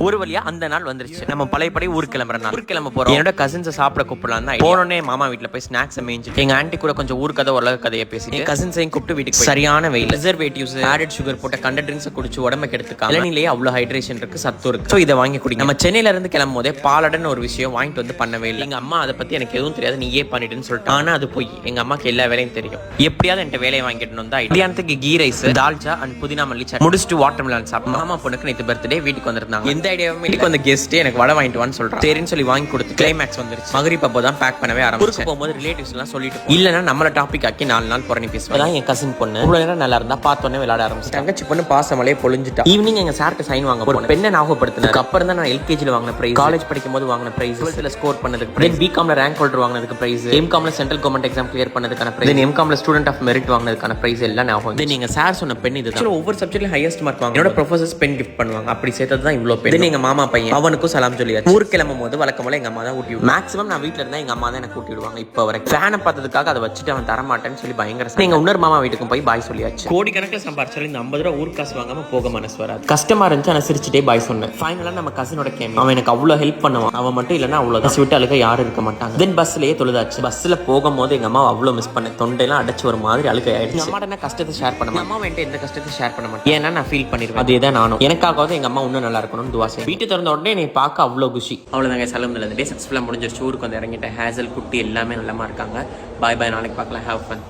ஒரு வழியா அந்த நாள் வந்துருச்சு. நம்ம பழையபடி ஊருக்கு கிளம்புற நாள். ஊருக்கு கிளம்ப போறோம். என்னோட கசின்ஸை சாப்பிட கூப்பிடலாம் தான் போனோடனே மாமா வீட்டுல போய் ஸ்நாக்ஸ் மேய்ஞ்சிட்டு எங்க ஆண்டி கூட கொஞ்சம் ஊர் கதை உலக கதையை பேசிட்டு கசின்ஸையும் கூப்பிட்டு வீட்டுக்கு சரியான வெயில் ரிசர்வேட்டிவ்ஸ் ஆடட் சுகர் போட்ட கண்ட ட்ரிங்க்ஸ் குடிச்சு உடம்பு கெடுத்துக்காம இளநிலையே அவ்வளவு ஹைட்ரேஷன் இருக்கு, சத்து இருக்கு. ஸோ இதை வாங்கி குடிங்க. நம்ம சென்னையில இருந்து கிளம்பும் போதே பாலடன் ஒரு விஷயம் வாங்கிட்டு வந்து பண்ணவே இல்லை. எங்க அம்மா அதை பத்தி எனக்கு எதுவும் தெரியாது, நீயே பண்ணிட்டுன்னு சொல்லிட்டு. ஆனா அது போய் எங்க அம்மாக்கு எல்லா வேலையும் தெரியும். எப்படியாவது என்கிட்ட வேலையை வாங்கிட்டு வந்தா மத்தியானத்துக்கு கீ ரைஸ் தால்ச்சா அண்ட் புதினா மல்லி சட்னி முடிச்சுட்டு வாட்டர் மெலன் சாப்பிட்டு மாமா பொண்ணுக்கு நேற்று பர்த்டே வீட்டுக்கு வந்திருந்தாங்க. எந்த ஐடியாவும் வீட்டுக்கு வந்த கெஸ்ட் எனக்கு வடை வாங்கிட்டு வான்னு சொல்றேன். சரின்னு சொல்லி வாங்கி கொடுத்து கிளைமேக்ஸ் வந்துருச்சு. மகரிப் அப்போ தான் பேக் பண்ணவே ஆரம்பிச்சு. போகும்போது ரிலேட்டிவ்ஸ் எல்லாம் சொல்லிட்டு இல்லைன்னா நம்மள டாபிக் ஆக்கி 4 நாள் புறணி பேசுவேன். என் கசின் பொண்ணு இவ்வளவு நேரம் நல்லா இருந்தா பார்த்தோன்னே விளையாட ஆரம்பிச்சு. தங்கச்சி பொண்ணு பாசமலே பொழிஞ்சிட்டா. ஈவினிங் எங்க சார்க்கு சைன் வாங்க போறோம். பெண்ணை ஞாபகப்படுத்தினதுக்கு அப்புறம் தான் நான் எல்கேஜில வாங்கின பிரைஸ், காலேஜ் படிக்கும் போது வாங்கின பிரைஸ், 12th ஸ்கோர் பண்ணதுக்கு பிரைஸ், பிகாம்ல ரேங்க் ஹோல்டர் வாங்கினதுக்கு பிரைஸ், எம்காம்ல சென்ட்ரல் கவர்மெண்ட் எக்ஸாம் கிளியர் பண்ணதுக்கான பிரைஸ், எம்காம்ல ஸ்டூடெண்ட் ஆஃப் மெரிட் வாங்கினதுக்கான பிரைஸ் எல்லாம் ஞாபகம். நீங்க சார் சொன்ன பெண் இது ஒவ்வொரு சப்ஜெக்ட்ல ஹையஸ்ட் மார்க் வாங்க. என்னோட ப்ரொஃபசர்ஸ் பென் கிஃப்ட் பண்ணுவாங்க. அப்படி சேர்த்தது தான் இவ்வளவு பெண். எங்க மாமா பையன் அவனுக்கும் சலாம் சொல்லியாச்சு. ஊருக்கு கிளம்பும் போது வழக்கம் போல எங்க அம்மா தான் ஊட்டி விடுவாங்க. மேக்ஸிமம் நான் வீட்டுல இருந்தா எங்க அம்மா தான் எனக்கு ஊட்டி விடுவாங்க. இப்போ வரைக்கும் ஃபேனை பார்த்ததுக்காக அதை வச்சுட்டு அவன் தரமாட்டேன்னு சொல்லி பயங்கர. எங்க இன்னொரு மாமா வீட்டுக்கும் போய் பாய் சொல்லியாச்சு. கோடி கணக்கில் சம்பாரிச்சாலும் இந்த 50 ரூபா ஊர் காசு வாங்காம போக மனசு வராது. கஷ்டமா இருந்துச்சு, நான் சிரிச்சுட்டே பாய் சொன்னேன். ஃபைனலா நம்ம கசினோட கேம். அவன் எனக்கு அவ்வளவு ஹெல்ப் பண்ணுவான். அவன் மட்டும் இல்லைன்னா அவ்வளவு பஸ் விட்டு அழுக யாரும் இருக்க மாட்டாங்க. தென் பஸ்லயே தொழுதாச்சு. பஸ்ல போகும்போது எங்க அம்மா அவ்வளவு மிஸ் பண்ணேன். தொண்டையெல்லாம் அடைச்சு ஒரு மாதிரி அழுகை ஆயிடுச்சு. அம்மாட்ட என்ன கஷ்டத்தை ஷேர் பண்ண மாட்டேன். அம்மா வேண்டிய எந்த கஷ்டத்தை ஷேர் பண்ண மாட்டேன். ஏன்னா நான் ஃபீல் பண்ணிருவேன். அதேதான் நானும். எனக்காவது எங்க அம்மா இன்னும் நல்லா இருக்கணும்னு துவா செய்வேன். வீட்டு திறந்த உடனே என்னை பார்க்க அவ்வளவு குஷி. அவ்வளவுதாங்க சலம்ல டே சக்ஸஸ்ஃபுல்லா முடிஞ்சிருச்சு. ஊருக்கு வந்து இறங்கிட்ட ஹேசல் குட்டி எல்லாமே நல்லமா இருக்காங்க. பாய் பாய், நாளைக்கு பார்க்கலாம். Have fun.